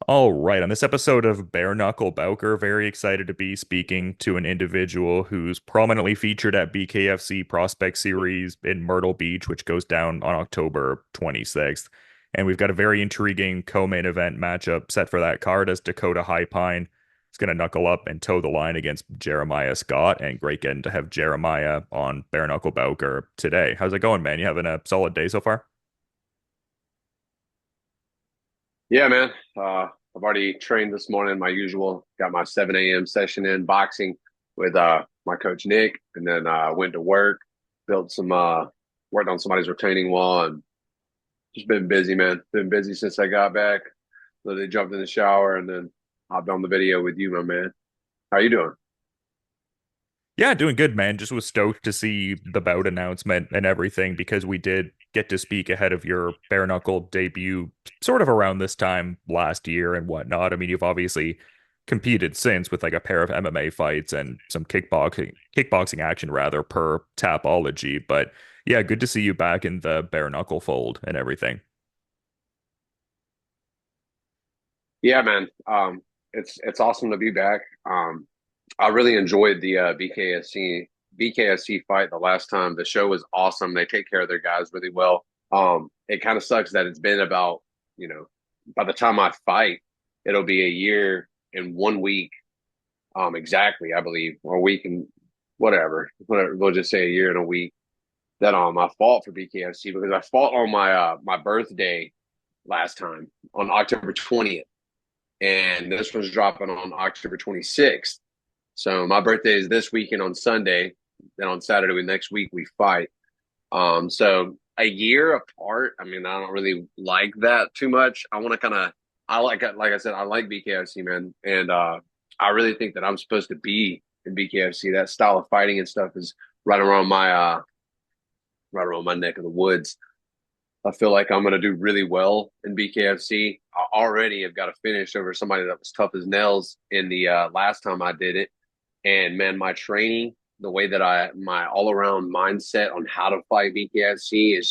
All right, on this episode of Bare Knuckle Bowker, very excited to be speaking to an individual who's prominently featured at BKFC Prospect Series in Myrtle Beach, which goes down on October 26th. And we've got a very intriguing co-main event matchup set for that card as Dakota Highpine is going to knuckle up and toe the line against Jeremiah Scott. And great getting to have Jeremiah on Bare Knuckle Bowker today. How's it going, man? You having a solid day so far? Yeah, man. I've already trained this morning, my usual. Got my 7 a.m. session in boxing with my coach Nik, and then went to work, built some worked on somebody's retaining wall, and just been busy, man. Been busy since I got back. Literally jumped in the shower and then hopped on the video with you, my man. How you doing? Yeah, doing good, man. Just was stoked to see the bout announcement and everything because we did get to speak ahead of your bare knuckle debut sort of around this time last year and whatnot. I mean, you've obviously competed since with like a pair of MMA fights and some kickboxing action rather per Tapology. But yeah, good to see you back in the bare knuckle fold and everything. Yeah, man. It's awesome to be back. I really enjoyed the BKFC fight the last time. The show was awesome. They take care of their guys really well. It kind of sucks that it's been about, by the time I fight, it'll be a year and 1 week, exactly, I believe, or a week and whatever. We'll just say a year and a week that I fought for BKFC because I fought on my birthday last time on October 20th, and this one's dropping on October 26th. So my birthday is this weekend on Sunday. Then on Saturday next week we fight. So a year apart. I mean, I don't really like that too much. I want to kind of. Like I said, I like BKFC, man, and I really think that I'm supposed to be in BKFC. That style of fighting and stuff is right around my neck of the woods. I feel like I'm going to do really well in BKFC. I already have got a finish over somebody that was tough as nails in the last time I did it. And man, my training, the way that my all around mindset on how to fight BKFC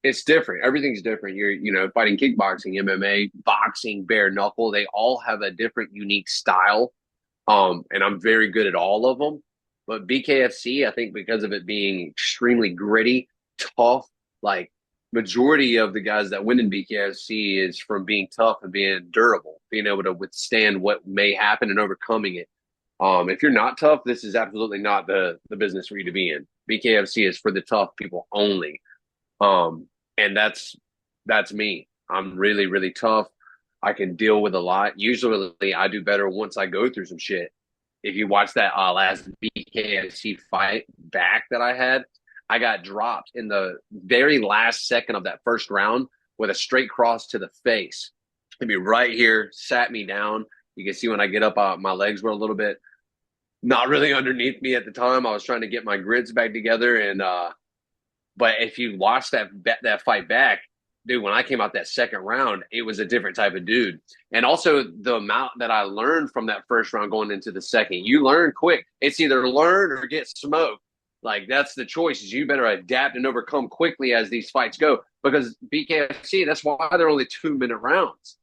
it's different. Everything's different. You're fighting kickboxing, MMA, boxing, bare knuckle. They all have a different, unique style. And I'm very good at all of them. But BKFC, I think because of it being extremely gritty, tough, like majority of the guys that win in BKFC is from being tough and being durable, being able to withstand what may happen and overcoming it. If you're not tough, this is absolutely not the business for you to be in. BKFC is for the tough people only. And that's me. I'm really, really tough. I can deal with a lot. Usually I do better once I go through some shit. If you watch that last BKFC fight back that I got dropped in the very last second of that first round with a straight cross to the face. Maybe right here, sat me down. You can see when I get up, my legs were a little bit not really underneath me at the time. I was trying to get my grids back together, and but if you watch that fight back, dude, when I came out that second round, it was a different type of dude. And also the amount that I learned from that first round going into the second, you learn quick. It's either learn or get smoked. Like that's the choice. Is you better adapt and overcome quickly as these fights go. Because BKFC, that's why they're only 2 minute rounds.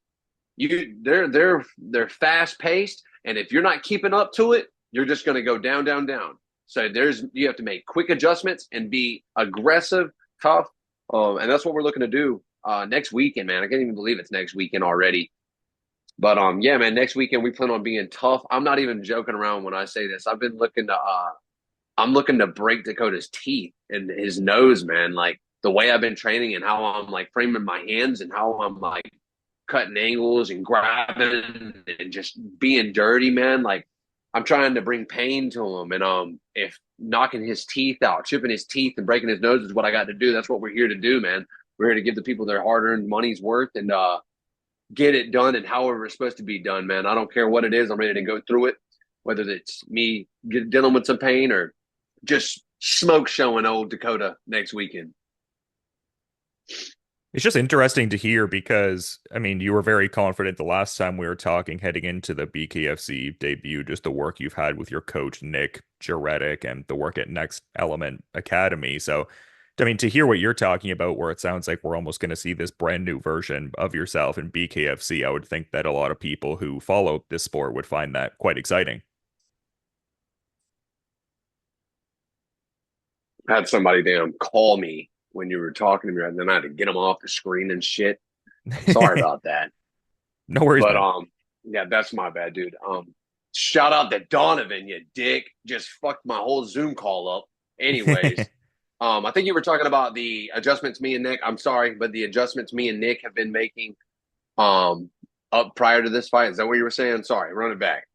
They're fast paced, and if you're not keeping up to it, you're just going to go down, down, down. So you have to make quick adjustments and be aggressive, tough, and that's what we're looking to do next weekend, man. I can't even believe it's next weekend already. But yeah, man, next weekend we plan on being tough. I'm not even joking around when I say this. I'm looking to break Dakota's teeth and his nose, man. Like the way I've been training and how I'm like framing my hands and how I'm like cutting angles and grabbing and just being dirty, man. Like I'm trying to bring pain to him. And if knocking his teeth out, chipping his teeth and breaking his nose is what I got to do, that's what we're here to do, man. We're here to give the people their hard-earned money's worth and get it done and however it's supposed to be done, man. I don't care what it is. I'm ready to go through it, whether it's me dealing with some pain or just smoke showing old Dakota next weekend. It's just interesting to hear because, I mean, you were very confident the last time we were talking heading into the BKFC debut, just the work you've had with your coach, Nik Juretic, and the work at Next Element Academy. So I mean, to hear what you're talking about, where it sounds like we're almost going to see this brand new version of yourself in BKFC, I would think that a lot of people who follow this sport would find that quite exciting. I had somebody damn call me when you were talking to me, and then I had to get them off the screen and shit. Sorry about that. No worries, But man. yeah, that's my bad, dude. Shout out to Donovan, you dick. Just fucked my whole Zoom call up. Anyways, I think you were talking about the adjustments me and Nik. I'm sorry, but the adjustments me and Nik have been making um up prior to this fight. Is that what you were saying? Sorry, run it back.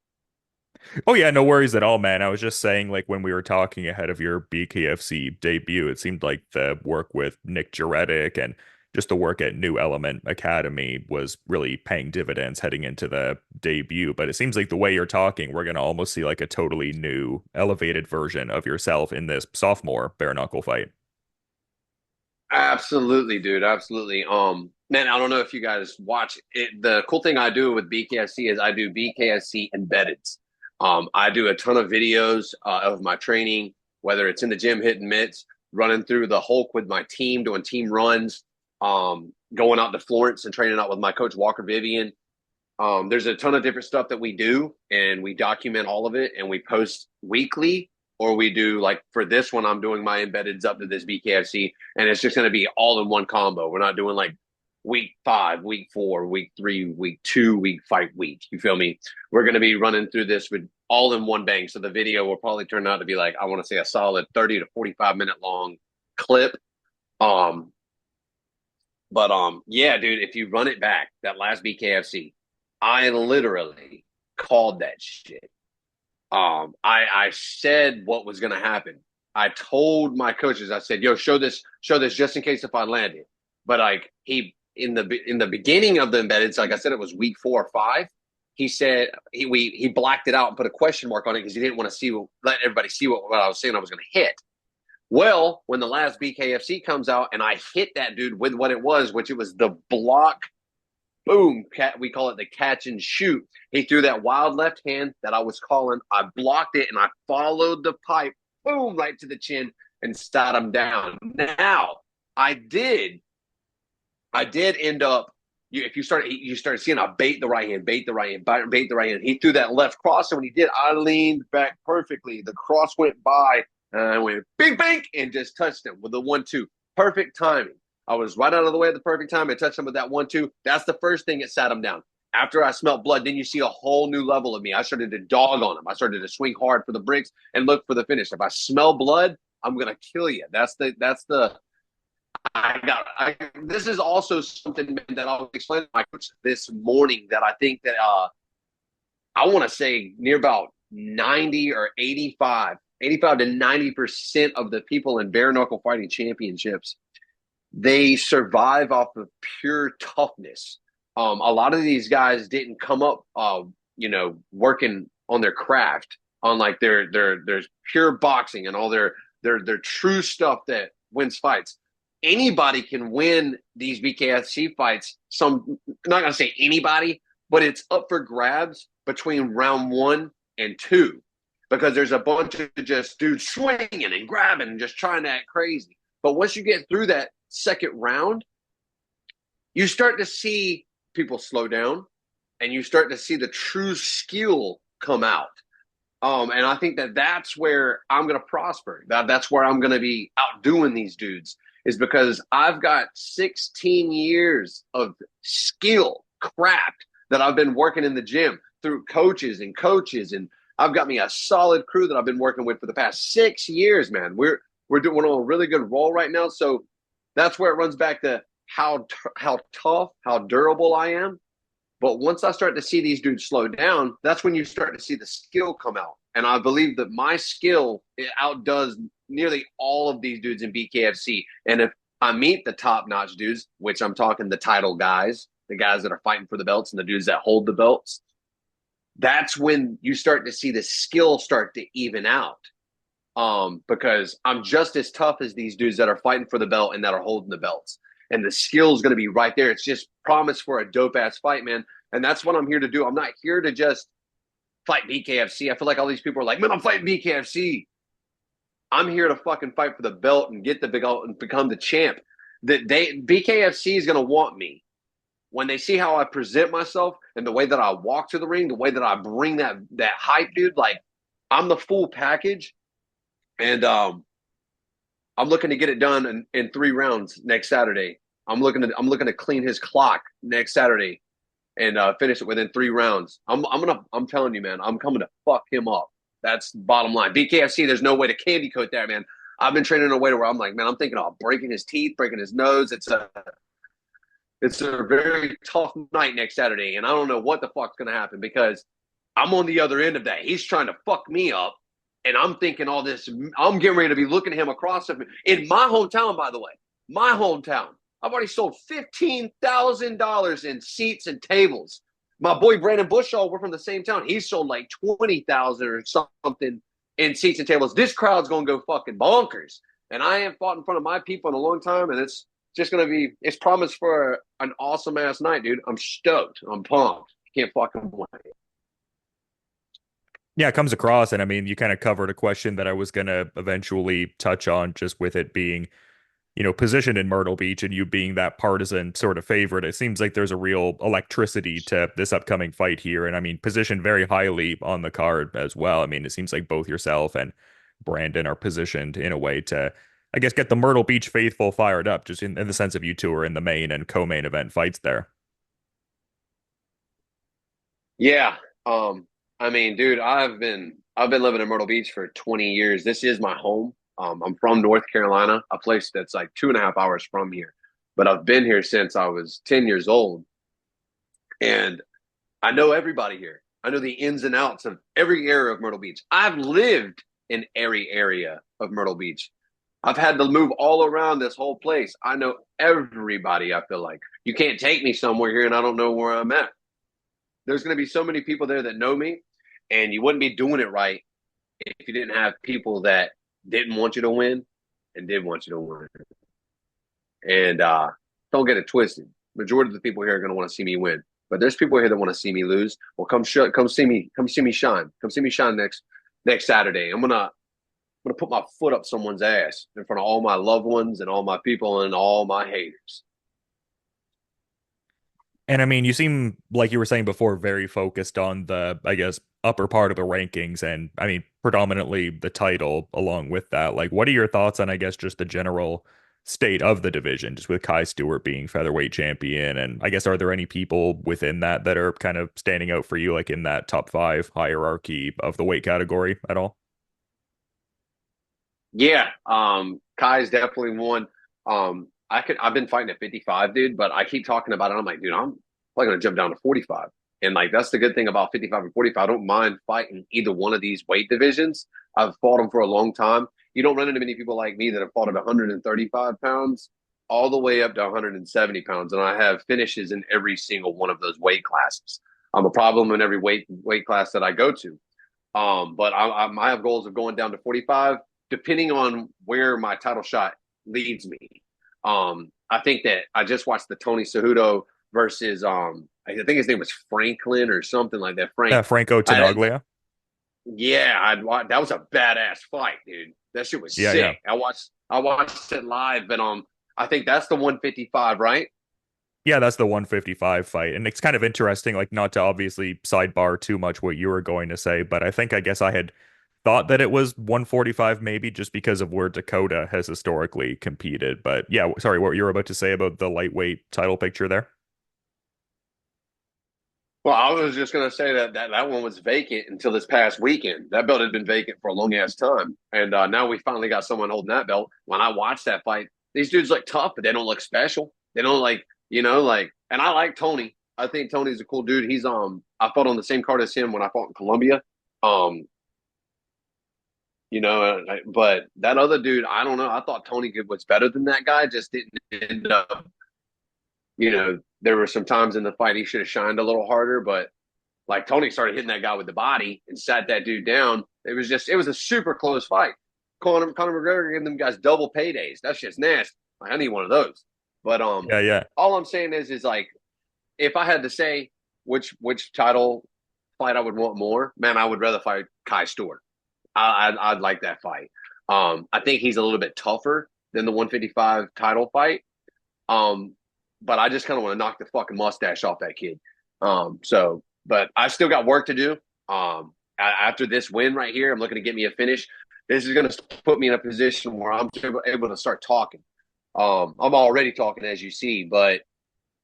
Oh yeah, no worries at all, man. I was just saying, like when we were talking ahead of your BKFC debut, it seemed like the work with Nik Juretic and just the work at New Element Academy was really paying dividends heading into the debut. But it seems like the way you're talking, we're gonna almost see like a totally new, elevated version of yourself in this sophomore bare knuckle fight. Absolutely, dude. Absolutely. Man, I don't know if you guys watch it. The cool thing I do with BKSC is I do BKSC embeddeds. I do a ton of videos of my training, whether it's in the gym hitting mitts, running through the Hulk with my team, doing team runs, going out to Florence and training out with my coach Walker Vivian. There's a ton of different stuff that we do, and we document all of it, and we post weekly, or we do like for this one, I'm doing my embeddeds up to this BKFC, and it's just going to be all in one combo. We're not doing like week 5, week 4, week 3, week 2, week fight week. You feel me? We're going to be running through this with all in one bang. So the video will probably turn out to be like, I want to say a solid 30 to 45-minute long clip. Um, but yeah, dude, if you run it back, that last BKFC, I literally called that shit. I said what was gonna happen. I told my coaches, I said, "Yo, show this, just in case if I land it." But like in the beginning of the embedded, like I said, it was week 4 or 5. He said he blacked it out and put a question mark on it because he didn't want to let everybody see what I was saying I was gonna hit. Well, when the last BKFC comes out and I hit that dude with what it was, which it was the block, boom, we call it the catch and shoot. He threw that wild left hand that I was calling. I blocked it and I followed the pipe, boom, right to the chin and sat him down. Now, I did, I did end up. If you started seeing I bait the right hand, bait the right hand, bait the right hand. He threw that left cross, and when he did, I leaned back perfectly. The cross went by, and I went bing, bing, and just touched him with the 1-2. Perfect timing. I was right out of the way at the perfect time. I touched him with that 1-2. That's the first thing that sat him down. After I smelled blood, then you see a whole new level of me. I started to dog on him. I started to swing hard for the bricks and look for the finish. If I smell blood, I'm gonna kill you. That's the this is also something that I was explaining to my coach this morning that I think that I want to say near about 90 or 85 to 90% of the people in bare knuckle fighting championships, they survive off of pure toughness. A lot of these guys didn't come up, working on their craft, on like their pure boxing and all their true stuff that wins fights. Anybody can win these BKFC fights. I'm not gonna say anybody, but it's up for grabs between round 1 and 2 because there's a bunch of just dudes swinging and grabbing and just trying to act crazy. But once you get through that second round, you start to see people slow down and you start to see the true skill come out. And I think that that's where I'm going to prosper. That's where I'm going to be outdoing these dudes is because I've got 16 years of skill craft that I've been working in the gym through coaches. And I've got me a solid crew that I've been working with for the past 6 years, man. We're doing on a really good roll right now. So that's where it runs back to how tough, how durable I am. But once I start to see these dudes slow down, that's when you start to see the skill come out. And I believe that my skill outdoes nearly all of these dudes in BKFC. And if I meet the top-notch dudes, which I'm talking the title guys, the guys that are fighting for the belts and the dudes that hold the belts, that's when you start to see the skill start to even out. Because I'm just as tough as these dudes that are fighting for the belt and that are holding the belts. And the skill is going to be right there. It's just promise for a dope-ass fight, man. And that's what I'm here to do. I'm not here to just fight BKFC. I feel like all these people are like, man, I'm fighting BKFC. I'm here to fucking fight for the belt and get the big belt and become the champ. That BKFC is gonna want me when they see how I present myself and the way that I walk to the ring, the way that I bring that hype, dude. Like I'm the full package, and I'm looking to get it done in 3 rounds next Saturday. I'm looking to clean his clock next Saturday and finish it within 3 rounds. I'm telling you, man, I'm coming to fuck him up. That's bottom line. BKFC, there's no way to candy coat that, man. I've been training in a way to where I'm like, man, I'm thinking about breaking his teeth, breaking his nose. It's a very tough night next Saturday, and I don't know what the fuck's gonna happen because I'm on the other end of that. He's trying to fuck me up, and I'm thinking all this. I'm getting ready to be looking at him across in my hometown, by the way, my hometown. I've already sold $15,000 in seats and tables. My boy Brandon Bushaw, we're from the same town. He sold like 20,000 or something in seats and tables. This crowd's gonna go fucking bonkers, and I haven't fought in front of my people in a long time, and it's just gonna be. It's promised for an awesome ass night, dude. I'm stoked. I'm pumped. Can't fucking wait. Yeah, it comes across, and I mean, you kind of covered a question that I was gonna eventually touch on, just with it being, positioned in Myrtle Beach and you being that partisan sort of favorite. It seems like there's a real electricity to this upcoming fight here, and I mean, positioned very highly on the card as well. I mean, it seems like both yourself and Brandon are positioned in a way to, I guess, get the Myrtle Beach faithful fired up, just in the sense of you two are in the main and co-main event fights there. Yeah. I mean, dude, I've been living in Myrtle Beach for 20 years. This is my home. I'm from North Carolina, a place that's like 2.5 hours from here. But I've been here since I was 10 years old. And I know everybody here. I know the ins and outs of every area of Myrtle Beach. I've lived in every area of Myrtle Beach. I've had to move all around this whole place. I know everybody, I feel like. You can't take me somewhere here and I don't know where I'm at. There's going to be so many people there that know me, and you wouldn't be doing it right if you didn't have people that didn't want you to win and did want you to win. And don't get it twisted. Majority of the people here are going to want to see me win, but there's people here that want to see me lose. Well, come see me, shine, come see me shine next Saturday. I'm gonna put my foot up someone's ass in front of all my loved ones and all my people and all my haters. And I mean, you seem like you were saying before, very focused on the, I guess, upper part of the rankings, and I mean, predominantly the title along with that. Like, what are your thoughts on, I guess, just the general state of the division, just with Kai Stewart being featherweight champion? And I guess, are there any people within that are kind of standing out for you, like in that top five hierarchy of the weight category at all? Yeah, Kai's definitely one. I've been fighting at 55, dude, but I keep talking about it. I'm like, dude, I'm probably gonna jump down to 45. And like that's the good thing about 55 and 45. I don't mind fighting either one of these weight divisions. I've fought them for a long time. You don't run into many people like me that have fought at 135 pounds all the way up to 170 pounds, and I have finishes in every single one of those weight classes. I'm a problem in every weight class that I go to. But I have goals of going down to 45, depending on where my title shot leads me. I think that I just watched the Tony Cejudo versus I think his name was Franklin or something like that. Yeah, Franco I Tenaglia. yeah, that was a badass fight, dude. That shit was Yeah, yeah. sick. I watched it live, but I think that's the 155, right? Yeah, that's the 155 fight. And it's kind of interesting, like not to obviously sidebar too much what you were going to say, but I think I guess I had thought that it was 145 maybe just because of where Dakota has historically competed. But yeah, sorry, what you were about to say about the lightweight title picture there? Well, I was just gonna say that one was vacant until this past weekend. That belt had been vacant for a long ass time, and now we finally got someone holding that belt. When I watched that fight, these dudes look tough, but they don't look special. They don't like. And I like Tony. I think Tony's a cool dude. I fought on the same card as him when I fought in Colombia. Um, but that other dude, I don't know. I thought Tony was better than that guy. Just didn't end up. There were some times in the fight he should have shined a little harder, but like Tony started hitting that guy with the body and sat that dude down. It was a super close fight. Conor McGregor giving them guys double paydays. That's just nasty. Like, I need one of those. But Yeah, yeah. all I'm saying is like, if I had to say which title fight I would want more, man, I would rather fight Kai Stewart. I'd like that fight. I think he's a little bit tougher than the 155 title fight. Um, but I just kind of want to knock the fucking mustache off that kid. But I still got work to do. After this win right here, I'm looking to get me a finish. This is going to put me in a position where I'm able to start talking. I'm already talking, as you see, but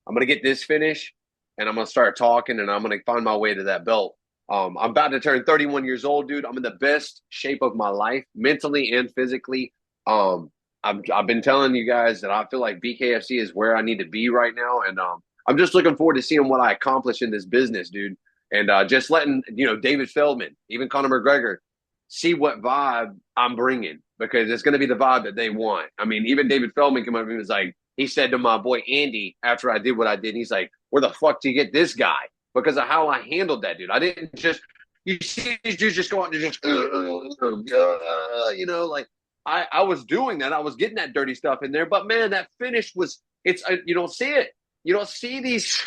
I'm going to get this finish and I'm going to start talking and I'm going to find my way to that belt. I'm about to turn 31 years old, dude. I'm in the best shape of my life, mentally and physically. Um, I've been telling you guys that I feel like BKFC is where I need to be right now, and I'm just looking forward to seeing what I accomplish in this business, dude. And just letting David Feldman, even Conor McGregor, see what vibe I'm bringing because it's going to be the vibe that they want. I mean, even David Feldman came up and was like, he said to my boy Andy after I did what I did, he's like, "Where the fuck do you get this guy?" Because of how I handled that dude. I didn't just you see these dudes just go out and just like I was doing that. I was getting that dirty stuff in there, but man, that finish was it's you don't see it. You don't see these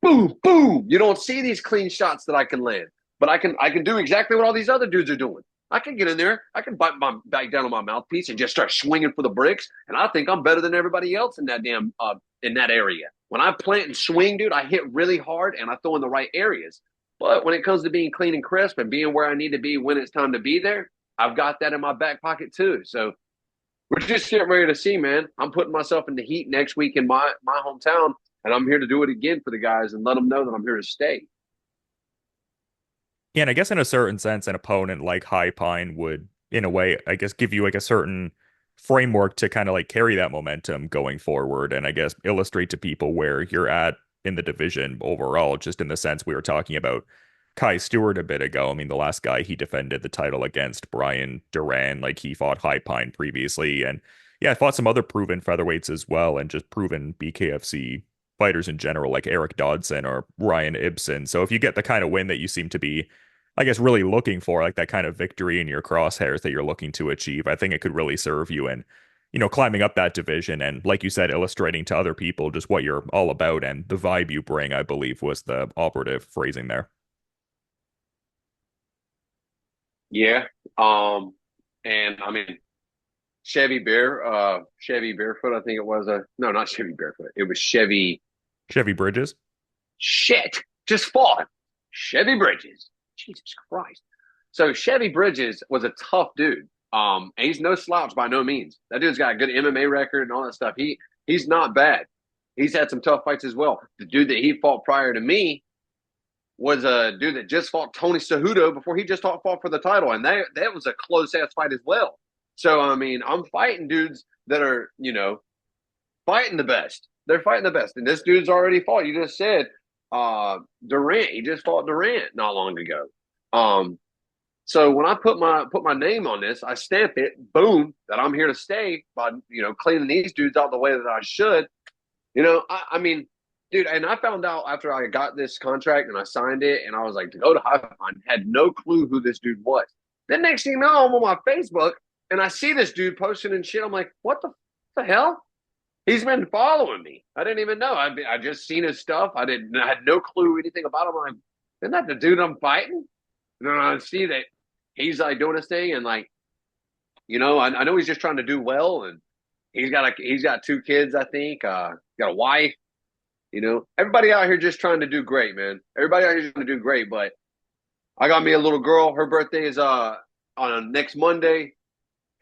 boom boom. You don't see these clean shots that I can land, but I can do exactly what all these other dudes are doing. I can get in there. I can bite my back down on my mouthpiece and just start swinging for the bricks. And I think I'm better than everybody else in that damn in that area. When I plant and swing, dude, I hit really hard and I throw in the right areas. But when it comes to being clean and crisp and being where I need to be when it's time to be there, I've got that in my back pocket too. So we're just getting ready to see, man. I'm putting myself in the heat next week in my hometown, and I'm here to do it again for the guys and let them know that I'm here to stay. Yeah, and I guess in a certain sense, an opponent like High Pine would, in a way, I guess, give you like a certain framework to kind of like carry that momentum going forward, and I guess illustrate to people where you're at in the division overall, just in the sense we were talking about Kai Stewart a bit ago. I mean, the last guy he defended the title against, Brian Duran, like he fought High Pine previously, and yeah, fought some other proven featherweights as well, and just proven BKFC fighters in general, like Eric Dodson or Ryan Ibsen. So if you get the kind of win that you seem to be, I guess, really looking for, like that kind of victory in your crosshairs that you're looking to achieve, I think it could really serve you in, climbing up that division and, like you said, illustrating to other people just what you're all about and the vibe you bring, I believe was the operative phrasing there. Yeah. And I mean, Chevy Barefoot, I think it was no, not Chevy Barefoot. It was Chevy Chevy Bridges. shit. Just fought. Chevy Bridges. Jesus Christ. So Chevy Bridges was a tough dude. And he's no slouch by no means. That dude's got a good MMA record and all that stuff. He's not bad. He's had some tough fights as well. The dude that he fought prior to me was a dude that just fought Tony Cejudo before he just fought for the title, and that was a close ass fight as well. So I mean, I'm fighting dudes that are fighting the best. They're fighting the best, and this dude's already fought. You just said Durant. He just fought Durant not long ago. Um, so when I put my name on this, I stamp it. Boom, that I'm here to stay by cleaning these dudes out the way that I should. I mean, dude, and I found out after I got this contract and I signed it, and I was like, Dakota Highpine, had no clue who this dude was. Then next thing you know, I'm on my Facebook and I see this dude posting and shit. I'm like, what the hell? He's been following me. I didn't even know. I just seen his stuff. I had no clue anything about him. I'm like, isn't that the dude I'm fighting? And then I see that he's like doing his thing, and like, I know he's just trying to do well, and he's got two kids, I think. Got a wife. Everybody out here just trying to do great, man. Everybody out here trying to do great. But I got me a little girl. Her birthday is on next Monday,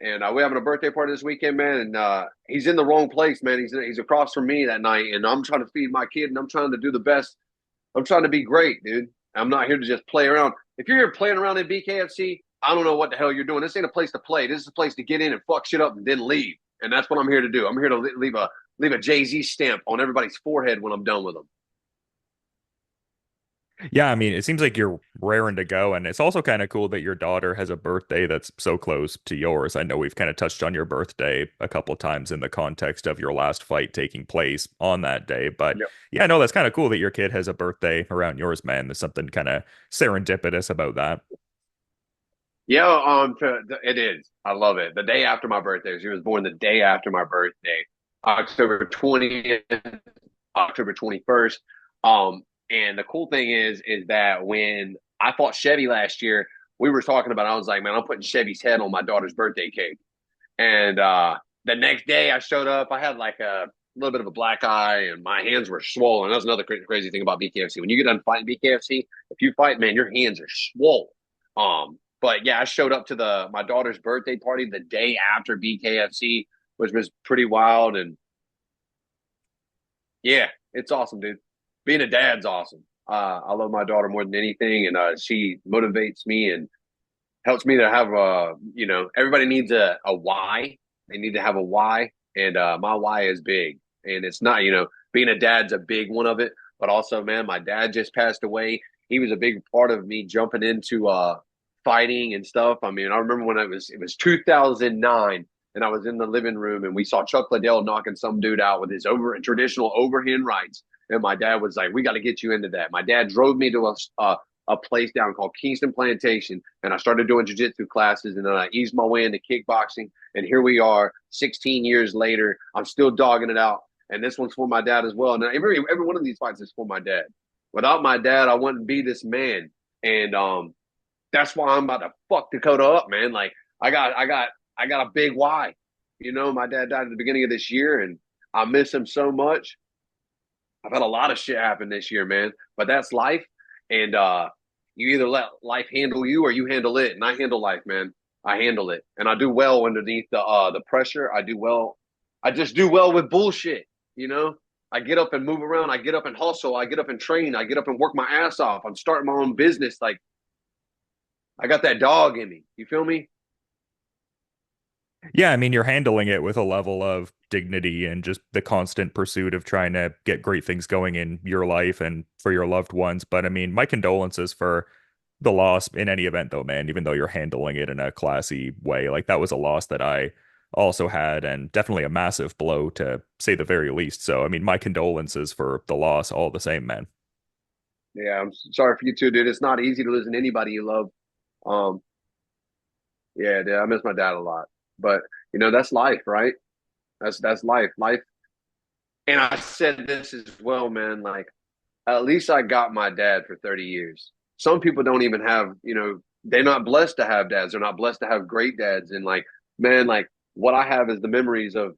and we're having a birthday party this weekend, man. And he's in the wrong place, man. He's across from me that night, and I'm trying to feed my kid, and I'm trying to do the best. I'm trying to be great, dude. I'm not here to just play around. If you're here playing around in BKFC, I don't know what the hell you're doing. This ain't a place to play. This is a place to get in and fuck shit up and then leave. And that's what I'm here to do. I'm here to leave a Jay-Z stamp on everybody's forehead when I'm done with them. Yeah, I mean, it seems like you're raring to go, and it's also kind of cool that your daughter has a birthday that's so close to yours. I know we've kind of touched on your birthday a couple times in the context of your last fight taking place on that day, but Yep. yeah, no, that's kind of cool that your kid has a birthday around yours, man. There's something kind of serendipitous about that. Yeah, it is. I love it. The day after my birthday. She was born the day after my birthday, October 20th, October 21st. And the cool thing is that when I fought Chevy last year, we were talking about, I was like, man, I'm putting Chevy's head on my daughter's birthday cake. And the next day I showed up, I had like a little bit of a black eye and my hands were swollen. That's another crazy thing about BKFC. When you get done fighting BKFC, if you fight, man, your hands are swollen. But yeah, I showed up to my daughter's birthday party the day after BKFC, which was pretty wild. And yeah, it's awesome, dude. Being a dad's awesome. I love my daughter more than anything, and she motivates me and helps me to have everybody needs a why. They need to have a why, and my why is big, and it's not being a dad's a big one of it, but also, man, my dad just passed away. He was a big part of me jumping into fighting and stuff. I mean, I remember when it was 2009, and I was in the living room, and we saw Chuck Liddell knocking some dude out with his traditional overhand rights, and my dad was like, "We got to get you into that." My dad drove me to a place down called Kingston Plantation, and I started doing jiu-jitsu classes, and then I eased my way into kickboxing, and here we are 16 years later. I'm still dogging it out, and this one's for my dad as well. And every one of these fights is for my dad. Without my dad, I wouldn't be this man, and that's why I'm about to fuck Dakota up, man. Like I got a big why. My dad died at the beginning of this year, and I miss him so much. I've had a lot of shit happen this year, man, but that's life. And you either let life handle you or you handle it. And I handle life, man. I handle it, and I do well underneath the pressure. I do well. I just do well with bullshit. You know, I get up and move around. I get up and hustle. I get up and train. I get up and work my ass off. I'm starting my own business. Like I got that dog in me. You feel me? Yeah, I mean, you're handling it with a level of dignity and just the constant pursuit of trying to get great things going in your life and for your loved ones. But I mean, my condolences for the loss in any event, though, man, even though you're handling it in a classy way. Like, that was a loss that I also had, and definitely a massive blow to say the very least. So, I mean, my condolences for the loss, all the same, man. Yeah, I'm sorry for you too, dude. It's not easy to lose in anybody you love. Um, yeah, dude, I miss my dad a lot. But that's life, right? That's life. Life. And I said this as well, man. Like, at least I got my dad for 30 years. Some people don't even have, they're not blessed to have dads. They're not blessed to have great dads. And like, man, like what I have is the memories of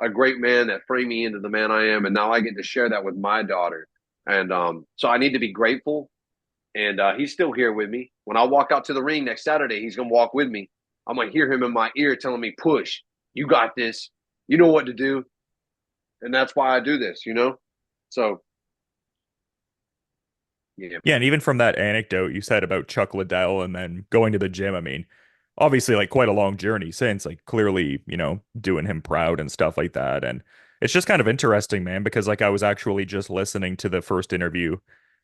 a great man that framed me into the man I am. And now I get to share that with my daughter. And so I need to be grateful. And he's still here with me. When I walk out to the ring next Saturday, he's going to walk with me. I'm going to hear him in my ear telling me, push, you got this. You know what to do. And that's why I do this. So, yeah. Yeah, and even from that anecdote you said about Chuck Liddell and then going to the gym, I mean, obviously like quite a long journey since, like clearly, doing him proud and stuff like that. And it's just kind of interesting, man, because like I was actually just listening to the first interview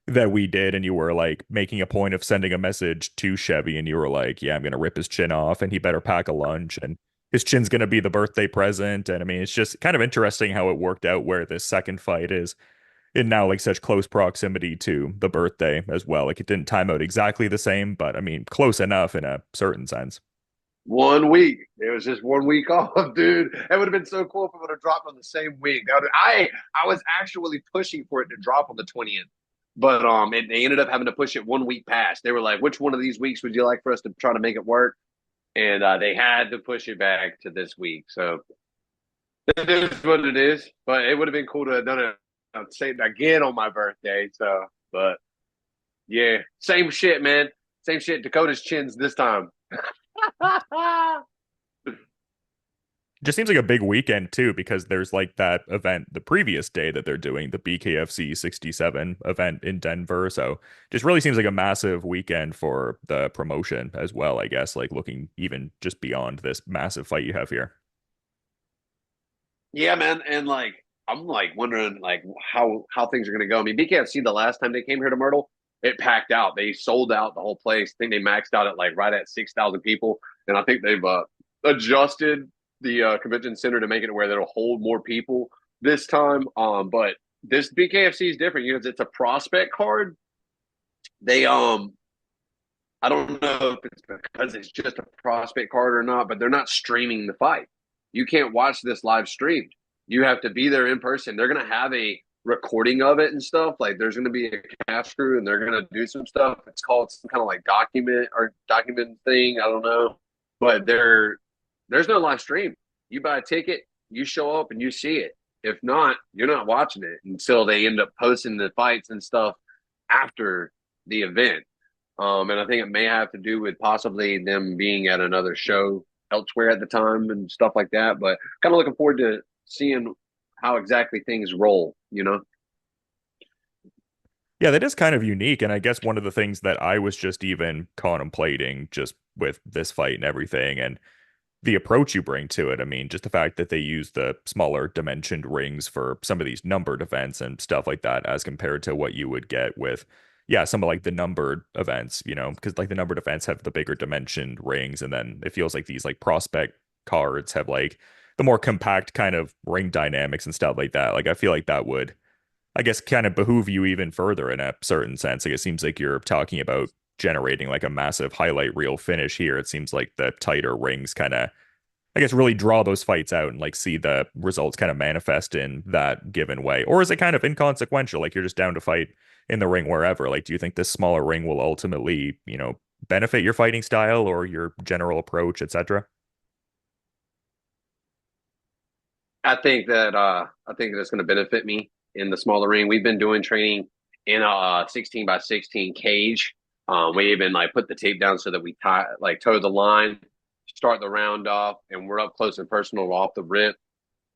that we did, and you were like making a point of sending a message to Chevy, and you were like, yeah, I'm gonna rip his chin off and he better pack a lunch, and his chin's gonna be the birthday present. And I mean, it's just kind of interesting how it worked out where this second fight is in now like such close proximity to the birthday as well. Like it didn't time out exactly the same, but I mean, close enough in a certain sense. 1 week. It was just 1 week off, dude. It would have been so cool if it would have dropped on the same week. I was actually pushing for it to drop on the 20th, but they ended up having to push it 1 week past. They were like, "Which one of these weeks would you like for us to try to make it work?" And they had to push it back to this week. So it is what it is. But it would have been cool to have done it. Say it again on my birthday. So, but yeah, same shit, man. Same shit. Dakota's chins this time. Just seems like a big weekend too, because there's like that event the previous day that they're doing, the BKFC 67 event in Denver. So just really seems like a massive weekend for the promotion as well, I guess, like looking even just beyond this massive fight you have here. Yeah, man, and like I'm like wondering like how things are gonna go. I mean, BKFC the last time they came here to Myrtle, it packed out. They sold out the whole place. I think they maxed out at like right at 6,000 people, and I think they've adjusted the convention center to make it where it'll hold more people this time. But this BKFC is different. It's a prospect card. They I don't know if it's because it's just a prospect card or not, but they're not streaming the fight. You can't watch this live streamed. You have to be there in person. They're going to have recording of it and stuff. Like there's going to be a cast crew and they're going to do some stuff. It's called some kind of like document thing. I don't know, but there's no live stream. You buy a ticket, you show up and you see it. If not, you're not watching it until they end up posting the fights and stuff after the event. And I think it may have to do with possibly them being at another show elsewhere at the time and stuff like that. But kind of looking forward to seeing how exactly things roll, you know? Yeah, that is kind of unique. And I guess one of the things that I was just even contemplating just with this fight and everything and the approach you bring to it. I mean, just the fact that they use the smaller dimensioned rings for some of these numbered events and stuff like that, as compared to what you would get with, yeah, some of like the numbered events, because like the numbered events have the bigger dimensioned rings. And then it feels like these like prospect cards have like the more compact kind of ring dynamics and stuff like that. Like, I feel like that would, I guess, kind of behoove you even further in a certain sense. Like, it seems like you're talking about generating like a massive highlight reel finish here. It seems like the tighter rings kind of, I guess, really draw those fights out and like see the results kind of manifest in that given way. Or is it kind of inconsequential? Like, you're just down to fight in the ring wherever. Like, do you think this smaller ring will ultimately, benefit your fighting style or your general approach, etc.? I think that it's going to benefit me in the smaller ring. We've been doing training in a 16 by 16 cage. We even like put the tape down so that we toe the line, start the round off, and we're up close and personal off the rip.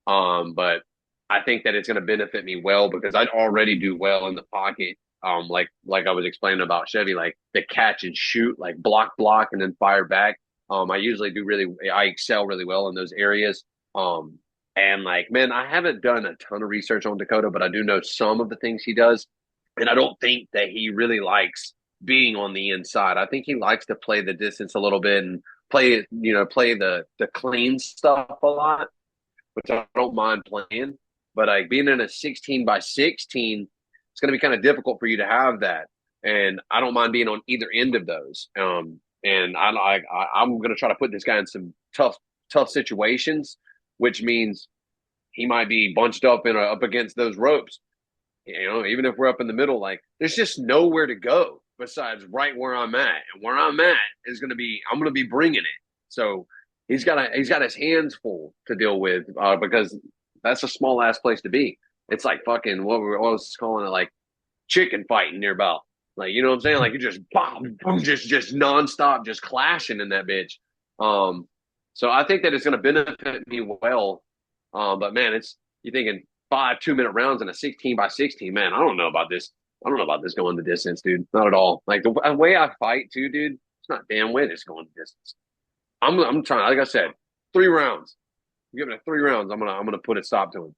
But I think that it's going to benefit me well because I already do well in the pocket. Like I was explaining about Chevy, like the catch and shoot, like block, and then fire back. I excel really well in those areas. And like, man, I haven't done a ton of research on Dakota, but I do know some of the things he does. And I don't think that he really likes being on the inside. I think he likes to play the distance a little bit and play the clean stuff a lot, which I don't mind playing. But like being in a 16 by 16, it's going to be kind of difficult for you to have that. And I don't mind being on either end of those. And I'm going to try to put this guy in some tough situations, which means he might be bunched up against those ropes. Even if we're up in the middle, like there's just nowhere to go besides right where I'm at, and where I'm at is I'm going to be bringing it. So he's got his hands full to deal with because that's a small ass place to be. It's like fucking what was calling it, like chicken fighting nearby. Like, you know what I'm saying? Like you just boom, boom, just nonstop, just clashing in that bitch. Um, so I think that it's going to benefit me well. But man, you thinking 5 2-minute rounds in a 16 by 16. Man, I don't know about this. I don't know about this going the distance, dude. Not at all. Like the way I fight, too, dude. It's not damn way this going the distance. I'm trying. Like I said, 3 rounds. Give it 3 rounds. I'm gonna put a stop to him.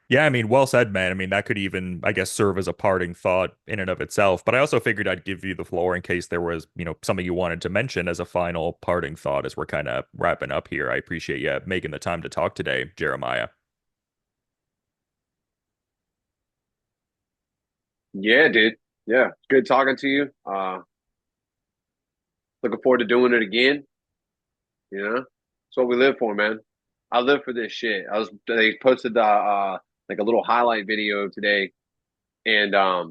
Yeah, I mean, well said, man. I mean, that could even, I guess, serve as a parting thought in and of itself. But I also figured I'd give you the floor in case there was, something you wanted to mention as a final parting thought as we're kind of wrapping up here. I appreciate you making the time to talk today, Jeremiah. Yeah, dude. Yeah, good talking to you. Looking forward to doing it again. That's what we live for, man. I live for this shit. They posted like a little highlight video today, and I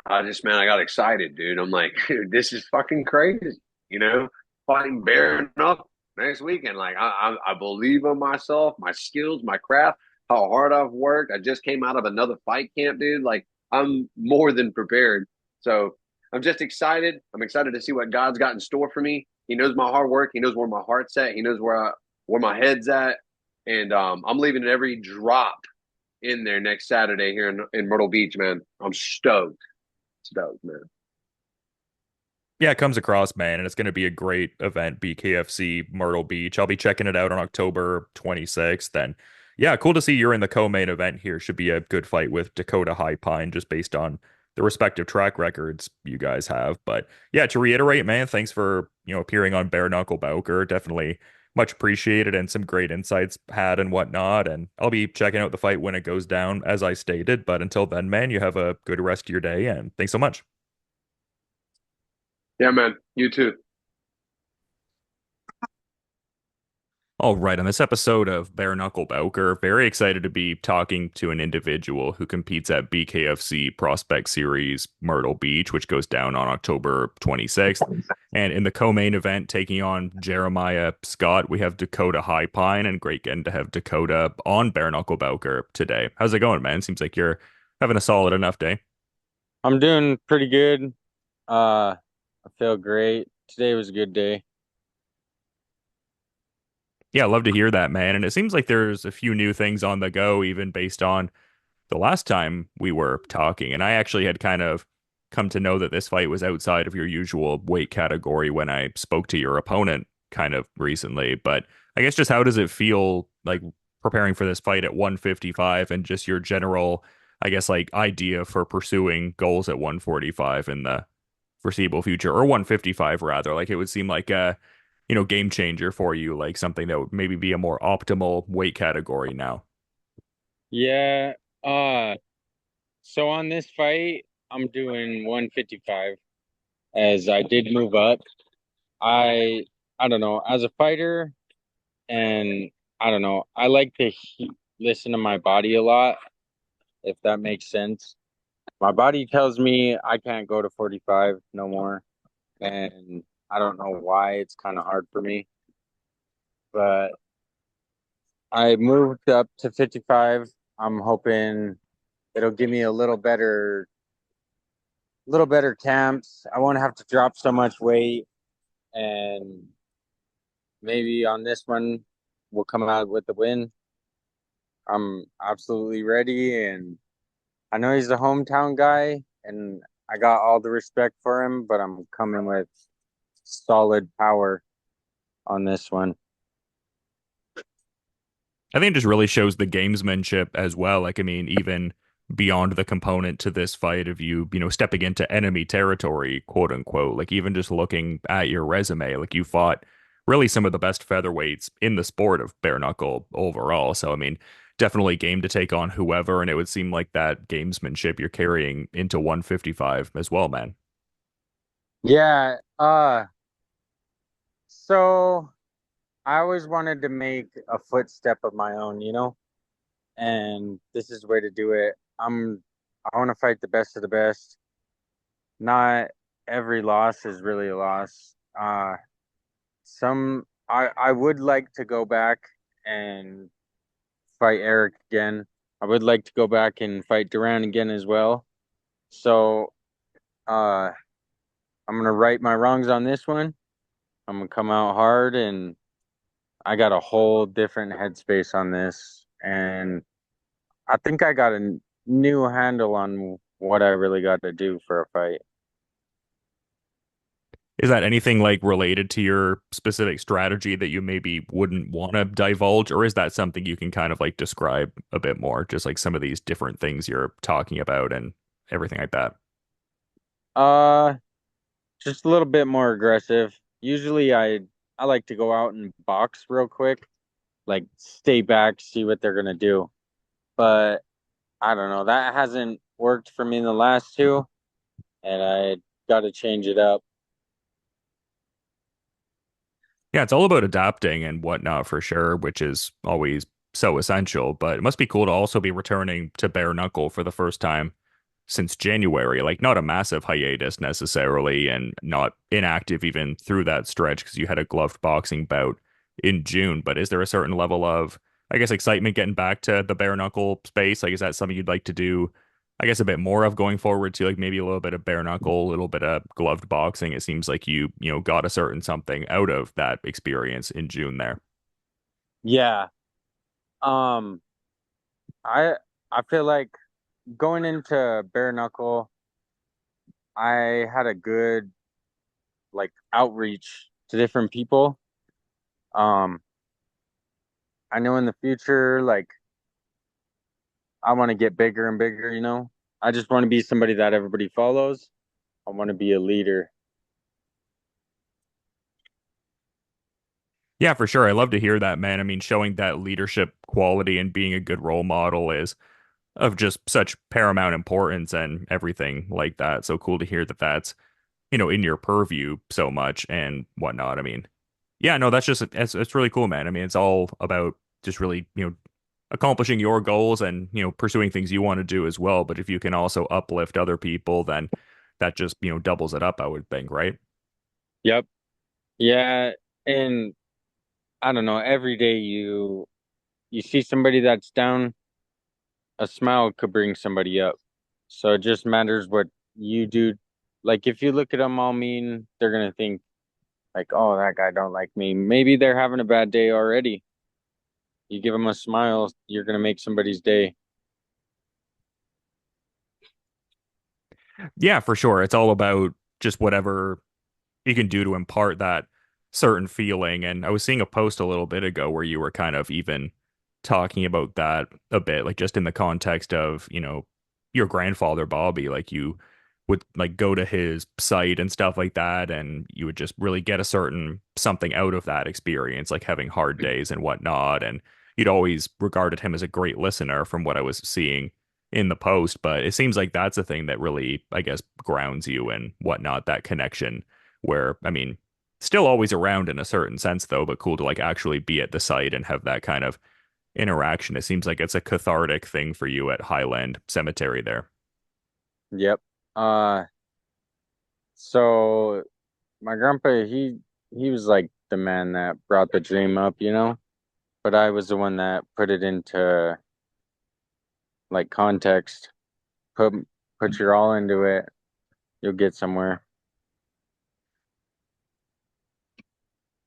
got excited, dude. I'm like, dude, this is fucking crazy. You know, Fighting Bare Knuckle next weekend. Like, I believe in myself, my skills, my craft, how hard I've worked. I just came out of another fight camp, dude. Like, I'm more than prepared. So I'm just excited. I'm excited to see what God's got in store for me. He knows my hard work. He knows where my heart's at. He knows where my head's at. And I'm leaving every drop in there next Saturday here in Myrtle Beach, man. I'm stoked, man. Yeah, it comes across, man, and it's going to be a great event, BKFC Myrtle Beach. I'll be checking it out on October 26th. And yeah, cool to see you're in the co-main event here. Should be a good fight with Dakota Highpine, just based on the respective track records you guys have. But yeah, to reiterate, man, thanks for, appearing on Bare Knuckle Bowker. Definitely much appreciated and some great insights had and whatnot. And I'll be checking out the fight when it goes down, as I stated. But until then, man, you have a good rest of your day, and thanks so much. Yeah, man. You too. All right, on this episode of Bare Knuckle Bowker, very excited to be talking to an individual who competes at BKFC Prospect Series Myrtle Beach, which goes down on October 26th. And in the co-main event, taking on Jeremiah Scott, we have Dakota Highpine, and great getting to have Dakota on Bare Knuckle Bowker today. How's it going, man? Seems like you're having a solid enough day. I'm doing pretty good. I feel great. Today was a good day. Yeah, I love to hear that, man. And it seems like there's a few new things on the go, even based on the last time we were talking, and I actually had kind of come to know that this fight was outside of your usual weight category when I spoke to your opponent kind of recently. But I guess just how does it feel like preparing for this fight at 155 and just your general, I guess, like idea for pursuing goals at 145 in the foreseeable future or 155 rather? Like it would seem like a game changer for you, like something that would maybe be a more optimal weight category now. Yeah. Uh, so on this fight, I'm doing 155 as I did move up. I I don't know, as a fighter, and I don't know, I like to listen to my body a lot, if that makes sense. My body tells me I can't go to 45 no more, and I don't know why. It's kind of hard for me, but I moved up to 55. I'm hoping it'll give me a little better camps. I won't have to drop so much weight, and maybe on this one we'll come out with the win. I'm absolutely ready, and I know he's the hometown guy, and I got all the respect for him, but I'm coming with solid power on this one. I think it just really shows the gamesmanship as well. Like, I mean, even beyond the component to this fight of you stepping into enemy territory, quote unquote, like even just looking at your resume, like you fought really some of the best featherweights in the sport of bare knuckle overall. So, I mean, definitely game to take on whoever. And it would seem like that gamesmanship you're carrying into 155 as well, man. Yeah, so I always wanted to make a footstep of my own, and this is the way to do it. I want to fight the best of the best. Not every loss is really a loss. I would like to go back and fight Eric again. I would like to go back and fight Duran again as well. So uh I'm gonna right my wrongs on this one. I'm gonna come out hard, and I got a whole different headspace on this, and I think I got a new handle on what I really got to do for a fight. Is that anything like related to your specific strategy that you maybe wouldn't want to divulge, or is that something you can kind of like describe a bit more, just like some of these different things you're talking about and everything like that? Uh, just a little bit more aggressive. Usually I like to go out and box real quick, like stay back, see what they're gonna do. But I don't know, that hasn't worked for me in the last two, and I got to change it up. Yeah, it's all about adapting and whatnot for sure, which is always so essential. But it must be cool to also be returning to bare knuckle for the first time since January. Like, not a massive hiatus necessarily, and not inactive even through that stretch because you had a gloved boxing bout in June. But is there a certain level of, I guess, excitement getting back to the bare knuckle space? Like, is that something you'd like to do? I guess a bit more of going forward to like maybe a little bit of bare knuckle, a little bit of gloved boxing. It seems like you got a certain something out of that experience in June there. Yeah. Um, I I feel like going into bare knuckle, I had a good like outreach to different people. Um, I know in the future, like I want to get bigger and bigger. I just want to be somebody that everybody follows. I want to be a leader. Yeah, for sure. I love to hear that, man. I mean, showing that leadership quality and being a good role model is of just such paramount importance and everything like that. So cool to hear that that's in your purview so much and whatnot. I mean, Yeah, no, that's just it's really cool, man. I mean, it's all about just really, accomplishing your goals and, pursuing things you want to do as well. But if you can also uplift other people, then that just, doubles it up, I would think, right? Yep. Yeah. And I don't know, every day you see somebody that's down, a smile could bring somebody up. So it just matters what you do. Like if you look at them all mean, they're gonna think like, "Oh, that guy don't like me." Maybe they're having a bad day already. You give them a smile, you're gonna make somebody's day. Yeah, for sure. It's all about just whatever you can do to impart that certain feeling. And I was seeing a post a little bit ago where you were kind of even talking about that a bit, like just in the context of, your grandfather, Bobby, like you would like go to his site and stuff like that, and you would just really get a certain something out of that experience, like having hard days and whatnot. And you'd always regarded him as a great listener from what I was seeing in the post. But it seems like that's a thing that really, I guess, grounds you and whatnot, that connection where, I mean, still always around in a certain sense though, but cool to like actually be at the site and have that kind of interaction. It seems like it's a cathartic thing for you at Highland Cemetery there. Yep. Uh, so my grandpa, he was like the man that brought the dream up, you know? But I was the one that put it into like context. Put put your all into it, you'll get somewhere.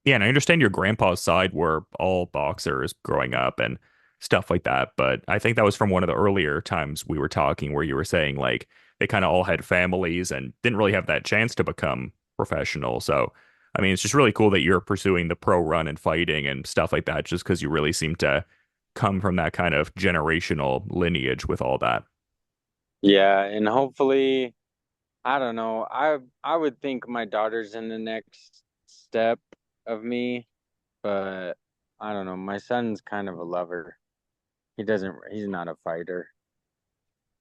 Yeah, and I understand your grandpa's side were all boxers growing up and stuff like that, but I think that was from one of the earlier times we were talking where you were saying like they kind of all had families and didn't really have that chance to become professional. So, I mean, it's just really cool that you're pursuing the pro run and fighting and stuff like that just because you really seem to come from that kind of generational lineage with all that. Yeah, and hopefully, I don't know. I would think my daughter's in the next step of me, but I don't know. My son's kind of a lover. He's not a fighter.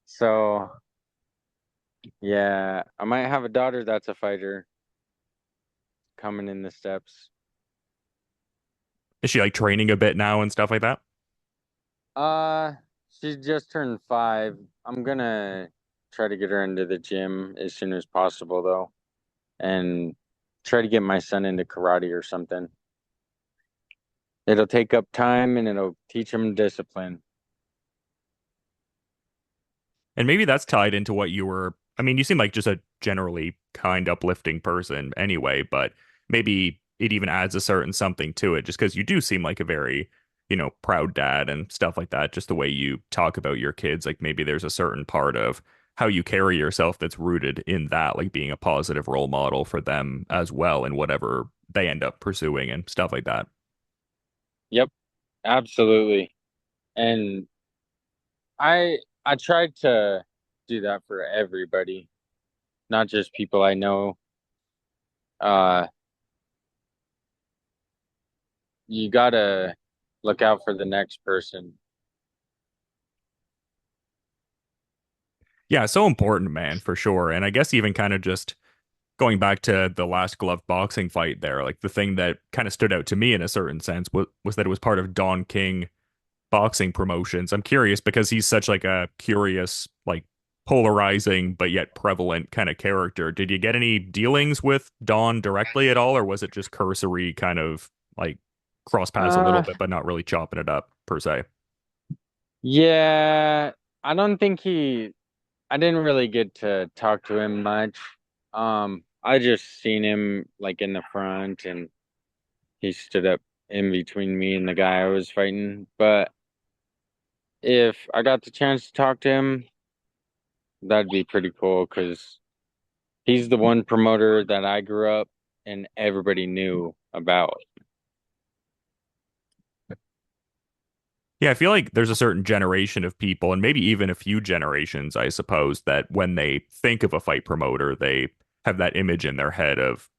So, yeah, I might have a daughter that's a fighter coming in the steps. Is she like training a bit now and stuff like that? Uh, she just turned 5. I'm gonna try to get her into the gym as soon as possible though, and try to get my son into karate or something. It'll take up time and it'll teach him discipline. And maybe that's tied into what you were. I mean, you seem like just a generally kind, uplifting person anyway, but maybe it even adds a certain something to it just because you do seem like a very, proud dad and stuff like that. Just the way you talk about your kids, like maybe there's a certain part of how you carry yourself that's rooted in that, like being a positive role model for them as well in whatever they end up pursuing and stuff like that. Yep, absolutely. And I tried to do that for everybody, not just people I know. Uh, you gotta look out for the next person. Yeah, so important, man, for sure. And I guess even kind of just going back to the last glove boxing fight there, like the thing that kind of stood out to me in a certain sense was that it was part of Don King boxing promotions. I'm curious because he's such like a curious, like polarizing but yet prevalent kind of character. Did you get any dealings with Don directly at all, or was it just cursory kind of like cross paths a little Uh, bit, but not really chopping it up per se? yeah, I don't think I didn't really get to talk to him much. I just seen him like in the front and he stood up in between me and the guy I was fighting. But if I got the chance to talk to him, that'd be pretty cool because he's the one promoter that I grew up and everybody knew about. Yeah, I feel like there's a certain generation of people, and maybe even a few generations, I suppose, that when they think of a fight promoter, they have that image in their head of,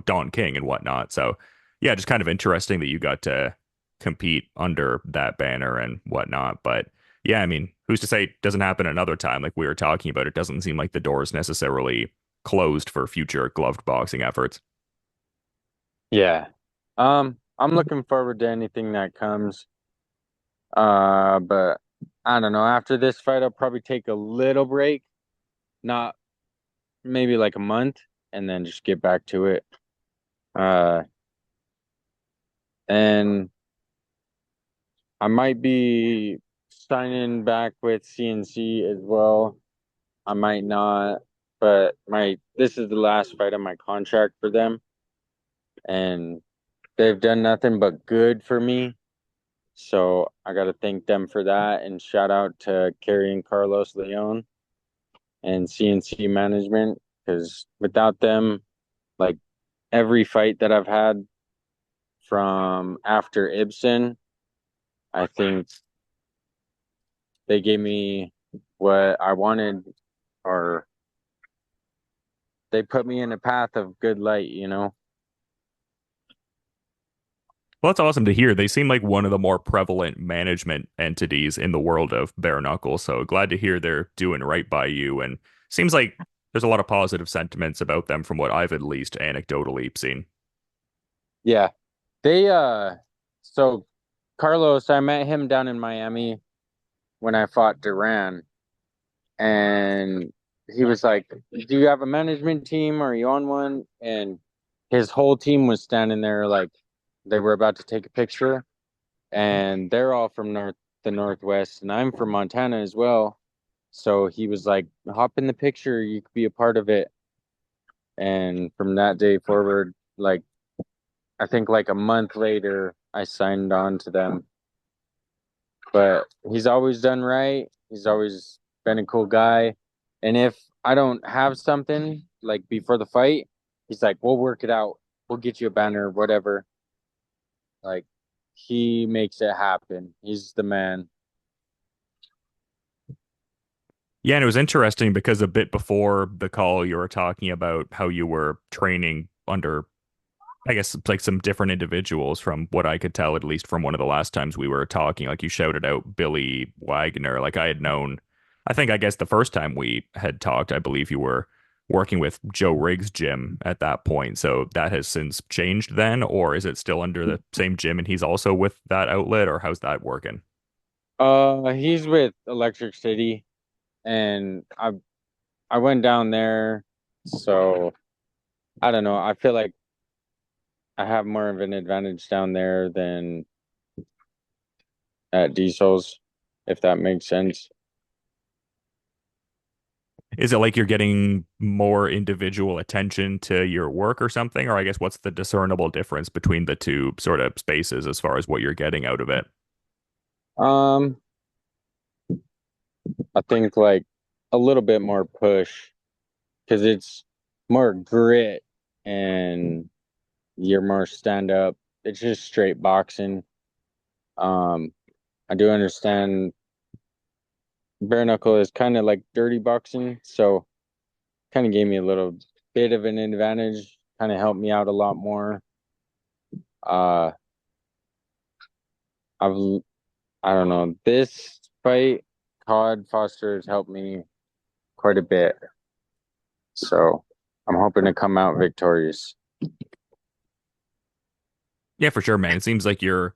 Don King and whatnot. So, yeah, just kind of interesting that you got to compete under that banner and whatnot. But yeah, I mean, who's to say it doesn't happen another time? Like we were talking about, it doesn't seem like the door is necessarily closed for future gloved boxing efforts. Yeah. I'm looking forward to anything that comes. But I don't know. After this fight, I'll probably take a little break, not maybe like a month, and then just get back to it. Uh, and I might be signing back with CNC as well. I might not, but my this is the last fight of my contract for them, and they've done nothing but good for me. So I got to thank them for that, and shout out to Kerry and Carlos Leon and CNC management, because without them, like every fight that I've had from after Ibsen, I think they gave me what I wanted, or they put me in a path of good light, you know? Well, that's awesome to hear. They seem like one of the more prevalent management entities in the world of bare knuckle. So glad to hear they're doing right by you. And seems like there's a lot of positive sentiments about them from what I've at least anecdotally seen. Yeah. They so Carlos, I met him down in Miami when I fought Duran, and he was like, "Do you have a management team? Are you on one?" And his whole team was standing there like they were about to take a picture, and they're all from the Northwest, and I'm from Montana as well. So he was like, "Hop in the picture, you could be a part of it." And from that day forward, like I think like a month later, I signed on to them. But he's always done right. He's always been a cool guy. And if I don't have something like before the fight, he's like, "We'll work it out. We'll get you a banner, whatever." Like he makes it happen. He's the man. Yeah, and it was interesting because a bit before the call, you were talking about how you were training under, I guess, like some different individuals from what I could tell, at least from one of the last times we were talking. Like you shouted out Billy Wagner. Like I had known, I think, I guess the first time we had talked, I believe you were working with Joe Riggs' gym at that point. So that has since changed then, or is it still under the same gym and he's also with that outlet, or how's that working? He's with Electric City, and I went down there, so I don't know. I feel like I have more of an advantage down there than at Diesel's, if that makes sense. Is it like you're getting more individual attention to your work or something? Or I guess what's the discernible difference between the two sort of spaces as far as what you're getting out of it? Um, I think like a little bit more push because it's more grit and you're more stand up. It's just straight boxing. Um, I do understand bare knuckle is kind of like dirty boxing, so kind of gave me a little bit of an advantage, kind of helped me out a lot more. Uh, I've I don't know, this fight, Cod Foster has helped me quite a bit, so I'm hoping to come out victorious. Yeah, for sure, man. It seems like you're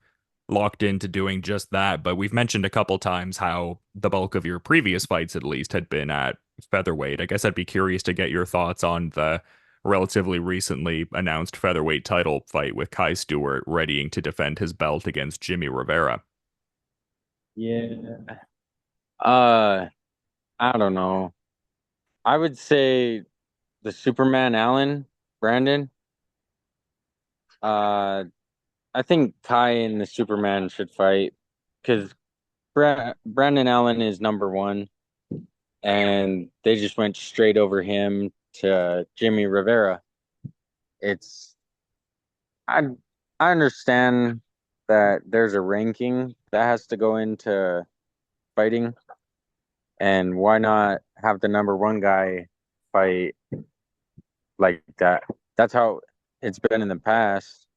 locked into doing just that. But we've mentioned a couple times how the bulk of your previous fights, at least, had been at featherweight. I guess I'd be curious to get your thoughts on the relatively recently announced featherweight title fight with Kai Stewart readying to defend his belt against Jimmy Rivera. Yeah. Uh, I don't know. I would say the Superman Allen, Brandon. Uh, I think Kai and the Superman should fight because Brandon Allen is number one, and they just went straight over him to Jimmy Rivera. It's I I understand that there's a ranking that has to go into fighting, and why not have the number one guy fight like that? That's how it's been in the past.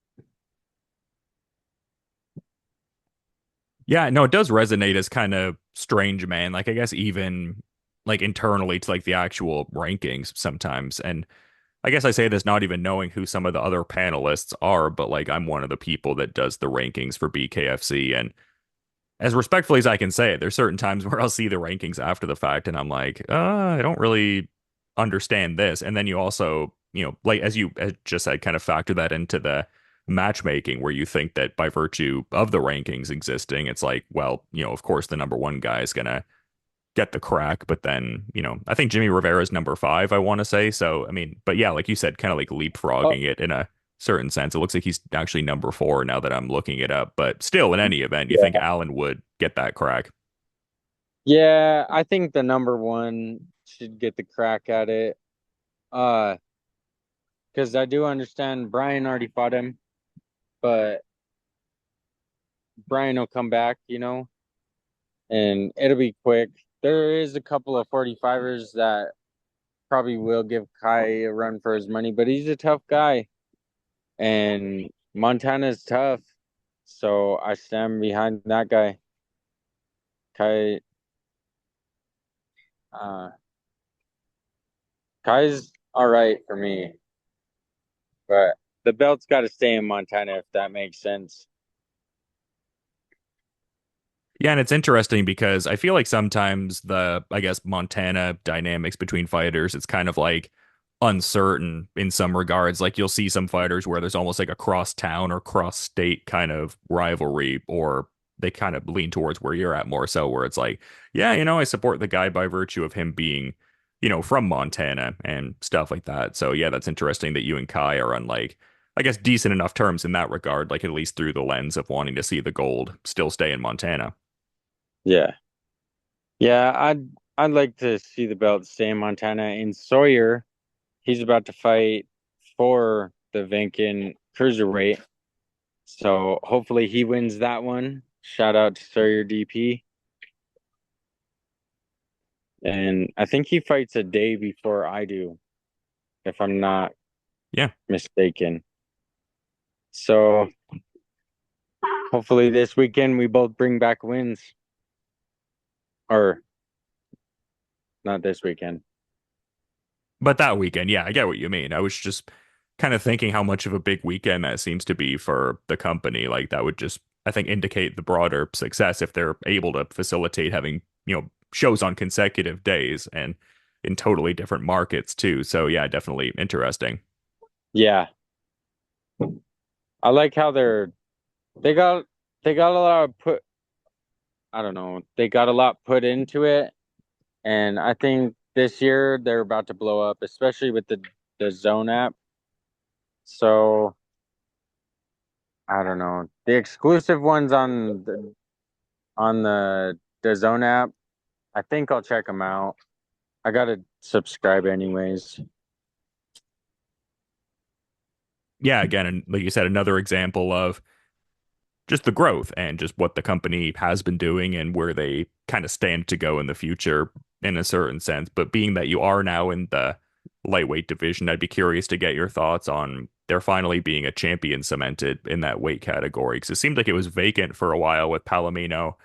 Yeah, no, it does resonate as kind of strange, man. Like I guess even like internally to like the actual rankings sometimes. And I guess I say this not even knowing who some of the other panelists are, but like I'm one of the people that does the rankings for BKFC. And as respectfully as I can say it, there's certain times where I'll see the rankings after the fact and I'm like, I don't really understand this. And then you also, like as you as just said, kind of factor that into the matchmaking where you think that by virtue of the rankings existing, it's like, well, of course the number one guy is gonna get the crack, but then, I think Jimmy Rivera's number five, I want to say. So, I mean, but yeah, like you said, kind of like Oh, leapfrogging it in a certain sense. It looks like he's actually number four now that I'm looking it up. But still, in any event, you think yeah. Allen would get that crack. Yeah, I think the number one should get the crack at it. Uh, because I do understand Brian already fought him, but Brian will come back, and it'll be quick. There is a couple of 45ers that probably will give Kai a run for his money, but he's a tough guy, and Montana's tough, so I stand behind that guy. Kai, uh, Kai's all right for me, but the belt's got to stay in Montana if that makes sense. Yeah, and it's interesting because I feel like sometimes I guess, Montana dynamics between fighters, it's kind of like uncertain in some regards. Like you'll see some fighters where there's almost like a cross town or cross state kind of rivalry, or they kind of lean towards where you're at more so, where it's like, yeah, I support the guy by virtue of him being, from Montana and stuff like that. So yeah, that's interesting that you and Kai are on like, I guess, decent enough terms in that regard, like at least through the lens of wanting to see the gold still stay in Montana. Yeah, yeah, I'd like to see the belt stay in Montana. And Sawyer, he's about to fight for the vacant cruiserweight, so hopefully he wins that one. Shout out to Sawyer DP. And I think he fights a day before I do, if I'm not Yeah. mistaken. So hopefully this weekend we both bring back wins. Or not this weekend. But that weekend, yeah, I get what you mean. I was just kind of thinking how much of a big weekend that seems to be for the company. Like that would just, I think, indicate the broader success if they're able to facilitate having, shows on consecutive days and in totally different markets too. So yeah, definitely interesting. Yeah. I like how they got they got a lot of put I don't know, they got a lot put into it. And I think this year they're about to blow up, especially with the Zone app. So I don't know. The exclusive ones on the Zone app, I think I'll check them out. I gotta subscribe anyways. Yeah, again, and like you said, another example of just the growth and just what the company has been doing and where they kind of stand to go in the future in a certain sense. But being that you are now in the lightweight division, I'd be curious to get your thoughts on there finally being a champion cemented in that weight category. Because it seemed like it was vacant for a while with Palomino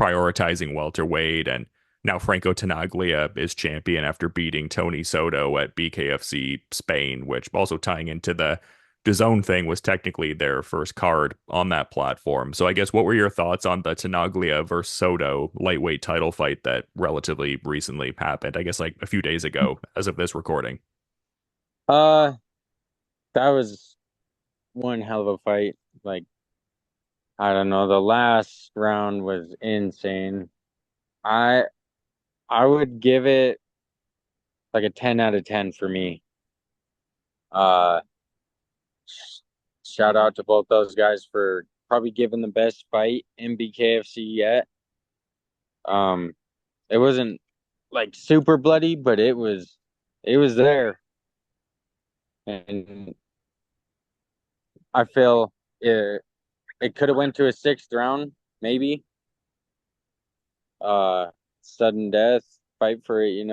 prioritizing welterweight, and now Franco Tenaglia is champion after beating Tony Soto at BKFC Spain, which also tying into the DAZN thing was technically their first card on that platform. So I guess what were your thoughts on the Tenaglia versus Soto lightweight title fight that relatively recently happened? I guess like a few days ago as of this recording. Uh that was one hell of a fight. Like, I don't know, the last round was insane. I I would give it like a 10 out of 10 for me. Uh sh- Shout out to both those guys for probably giving the best fight in BKFC yet. Um it wasn't like super bloody, but it was there. And I feel it could have went to a sixth round, maybe. Uh Sudden death, fight for it.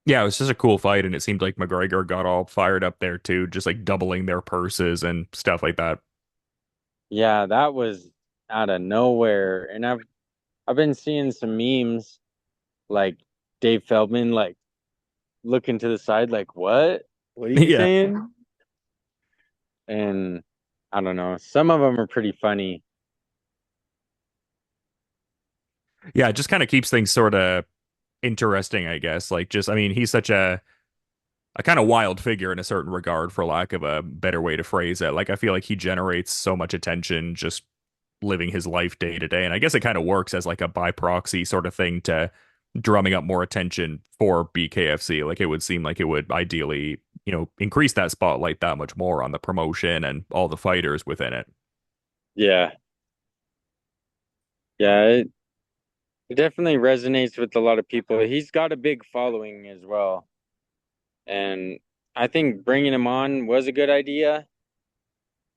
Yeah, it was just a cool fight, and it seemed like McGregor got all fired up there too, just like doubling their purses and stuff like that. Yeah, that was out of nowhere. And I've been seeing some memes like Dave Feldman, like looking to the side, like, what are you Yeah. saying? And I don't know, some of them are pretty funny. Yeah, it just kind of keeps things sort of interesting, I guess. Like just I mean, he's such a kind of wild figure in a certain regard, for lack of a better way to phrase it. Like I feel like he generates so much attention just living his life day to day. And I guess it kind of works as like a by proxy sort of thing to drumming up more attention for BKFC. Like it would seem like it would ideally, increase that spotlight that much more on the promotion and all the fighters within it. Yeah. Yeah, it definitely resonates with a lot of people. He's got a big following as well. And I think bringing him on was a good idea.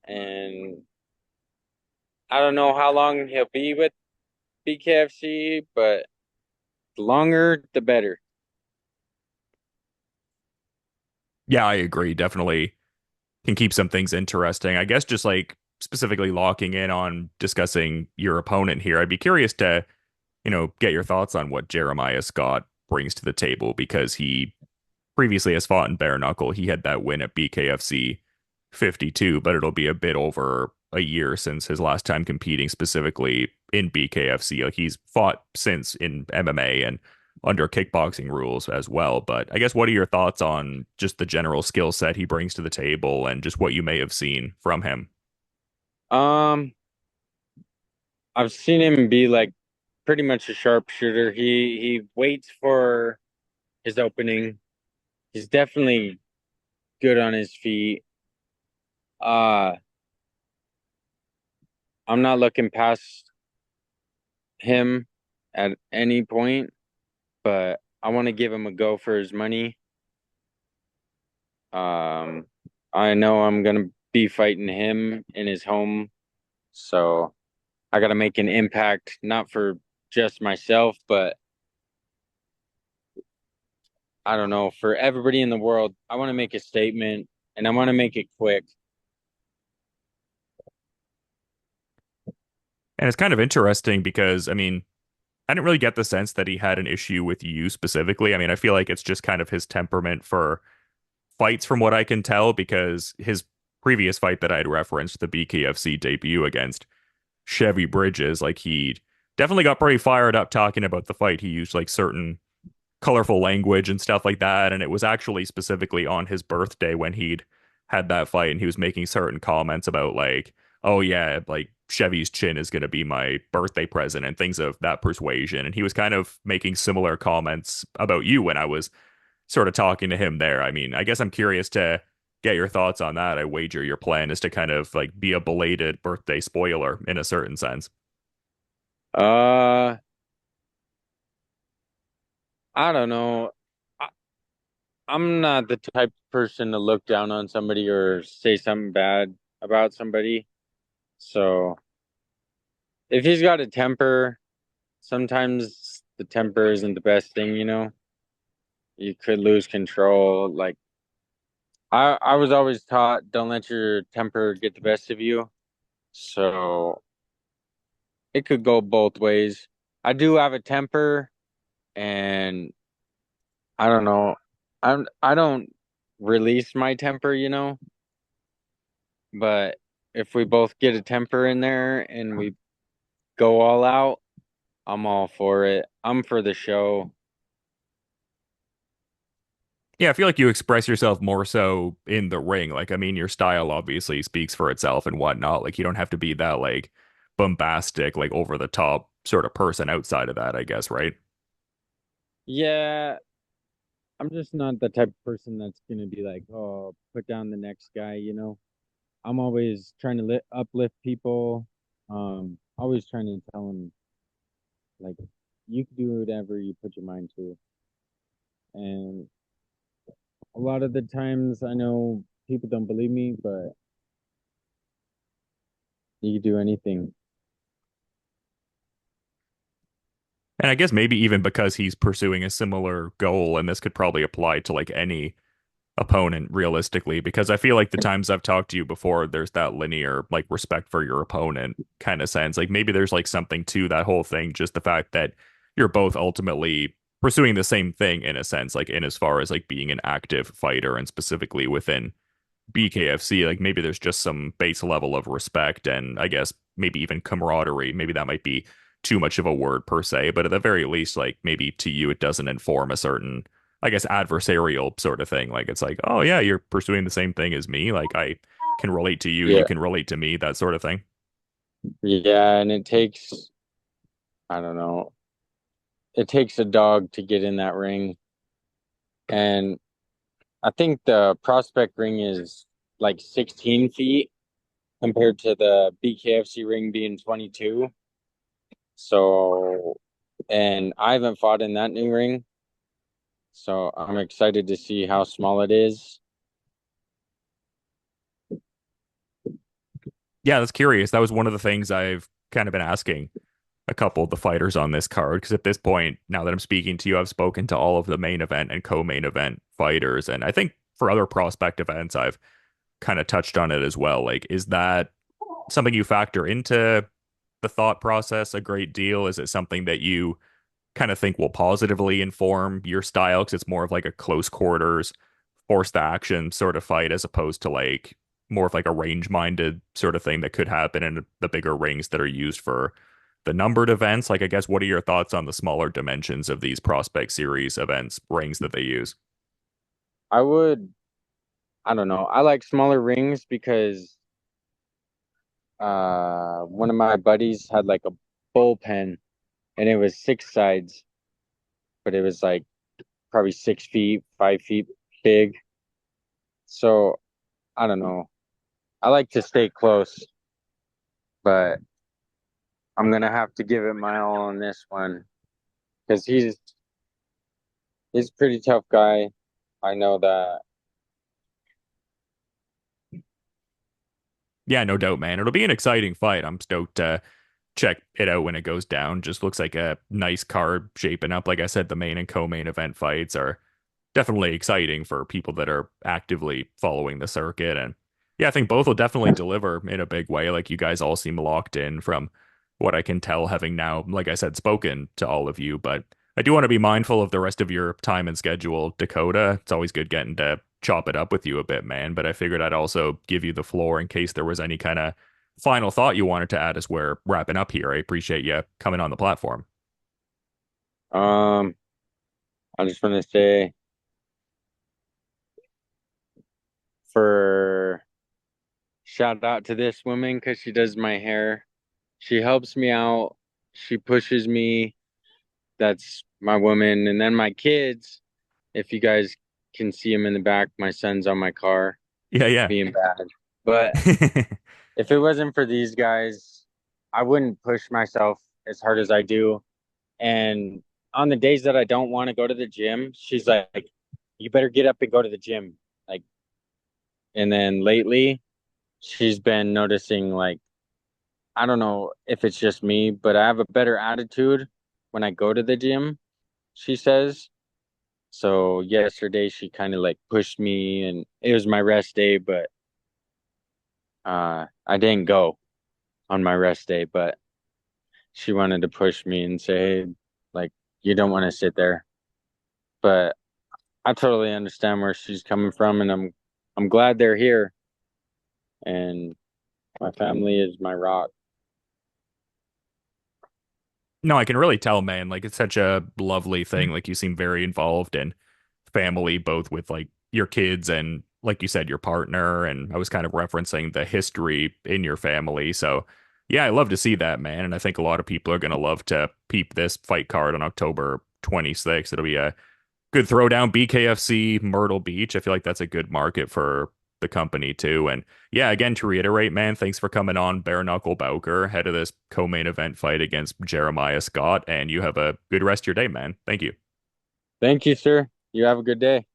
And I don't know how long he'll be with BKFC, but the longer, the better. Yeah, I agree. Definitely can keep some things interesting. I guess just like specifically locking in on discussing your opponent here, I'd be curious to get your thoughts on what Jeremiah Scott brings to the table because he previously has fought in bare knuckle. He had that win at BKFC 52, but it'll be a bit over a year since his last time competing specifically in BKFC. Like he's fought since in MMA and under kickboxing rules as well. But I guess what are your thoughts on just the general skill set he brings to the table and just what you may have seen from him? Um, I've seen him be like pretty much a sharpshooter. He waits for his opening. He's definitely good on his feet. Uh, I'm not looking past him at any point, but I want to give him a go for his money. Um, I know I'm gonna be fighting him in his home, so I gotta make an impact, not for just myself, but I don't know, for everybody in the world. I want to make a statement and I want to make it quick. And it's kind of interesting because, I mean, I didn't really get the sense that he had an issue with you specifically. I mean, I feel like it's just kind of his temperament for fights from what I can tell, because his previous fight that I had referenced, the BKFC debut against Chevy Bridges, like he definitely got pretty fired up talking about the fight. He used like certain colorful language and stuff like that. And it was actually specifically on his birthday when he'd had that fight and he was making certain comments about like, oh yeah, like Chevy's chin is going to be my birthday present and things of that persuasion. And he was kind of making similar comments about you when I was sort of talking to him there. I mean, I guess I'm curious to get your thoughts on that. I wager your plan is to kind of like be a belated birthday spoiler in a certain sense. Uh, I don't know. I, I'm not the type of person to look down on somebody or say something bad about somebody. So if he's got a temper, sometimes the temper isn't the best thing, you know? You could lose control. Like I was always taught, don't let your temper get the best of you. So it could go both ways. I do have a temper and I don't know. I don't release my temper, you know, but if we both get a temper in there and we go all out, I'm all for it. I'm for the show. Yeah, I feel like you express yourself more so in the ring. Like, I mean, your style obviously speaks for itself and whatnot. Like, you don't have to be that like bombastic, like over the top sort of person outside of that, I guess, right? Yeah, I'm just not the type of person that's gonna be like, oh, put down the next guy, you know. I'm always trying to uplift people. Always trying to tell them like you can do whatever you put your mind to. And a lot of the times I know people don't believe me, but you can do anything. And I guess maybe even because he's pursuing a similar goal, and this could probably apply to like any opponent realistically, because I feel like the times I've talked to you before, there's that linear like respect for your opponent kind of sense. Like maybe there's like something to that whole thing, just the fact that you're both ultimately pursuing the same thing in a sense, like in as far as like being an active fighter and specifically within BKFC, like maybe there's just some base level of respect and I guess maybe even camaraderie. Maybe that might be too much of a word per se, but at the very least, like maybe to you, it doesn't inform a certain, I guess, adversarial sort of thing. Like it's like, oh yeah, you're pursuing the same thing as me. Like I can relate to you, you Yeah. can relate to me, that sort of thing. Yeah, and it takes, I don't know, it takes a dog to get in that ring. And I think the prospect ring is like 16 feet compared to the BKFC ring being 22. So, and I haven't fought in that new ring, so I'm excited to see how small it is. Yeah, that's curious. That was one of the things I've kind of been asking a couple of the fighters on this card because at this point, now that I'm speaking to you, I've spoken to all of the main event and co-main event fighters, and I think for other prospect events, I've kind of touched on it as well. Like, is that something you factor into the thought process a great deal? Is it something that you kind of think will positively inform your style because it's more of like a close quarters, forced action sort of fight as opposed to like more of like a range minded sort of thing that could happen in the bigger rings that are used for the numbered events? Like, I guess, what are your thoughts on the smaller dimensions of these Prospect Series events, rings that they use? I would, I don't know. I like smaller rings because one of my buddies had like a bullpen and it was six sides, but it was like probably 6 feet, 5 feet big. So I don't know. I like to stay close, but I'm gonna have to give it my all on this one because he's a pretty tough guy. I know that. Yeah, no doubt, man. It'll be an exciting fight. I'm stoked to check it out when it goes down. Just looks like a nice card shaping up. Like I said, the main and co-main event fights are definitely exciting for people that are actively following the circuit. And yeah, I think both will definitely deliver in a big way. Like you guys all seem locked in from what I can tell, having now, like I said, spoken to all of you. But I do want to be mindful of the rest of your time and schedule, Dakota. It's always good getting to chop it up with you a bit, man. But I figured I'd also give you the floor in case there was any kind of final thought you wanted to add as we're wrapping up here. I appreciate you coming on the platform. Um, I just want to say for shout out to this woman because she does my hair. She helps me out. She pushes me. That's my woman. And then my kids, if you guys can see them in the back, my son's on my car Yeah, yeah. being bad. But if it wasn't for these guys, I wouldn't push myself as hard as I do. And on the days that I don't want to go to the gym, she's like, you better get up and go to the gym. Like, and then lately, she's been noticing, like, I don't know if it's just me, but I have a better attitude when I go to the gym, she says. So yesterday she kind of like pushed me and it was my rest day, but I didn't go on my rest day, but she wanted to push me and say, hey, like you don't want to sit there. But I totally understand where she's coming from and I'm glad they're here and my family is my rock. No, I can really tell, man. Like it's such a lovely thing. Like you seem very involved in family, both with like your kids and like you said, your partner. And I was kind of referencing the history in your family. So yeah, I love to see that, man. And I think a lot of people are gonna love to peep this fight card on October 26th. It'll be a good throwdown. BKFC Myrtle Beach. I feel like that's a good market for the company too. And yeah, again to reiterate, man, thanks for coming on Bare Knuckle Bowker, head of this co-main event fight against Jeremiah Scott. And you have a good rest of your day, man. Thank you. Thank you, sir. You have a good day.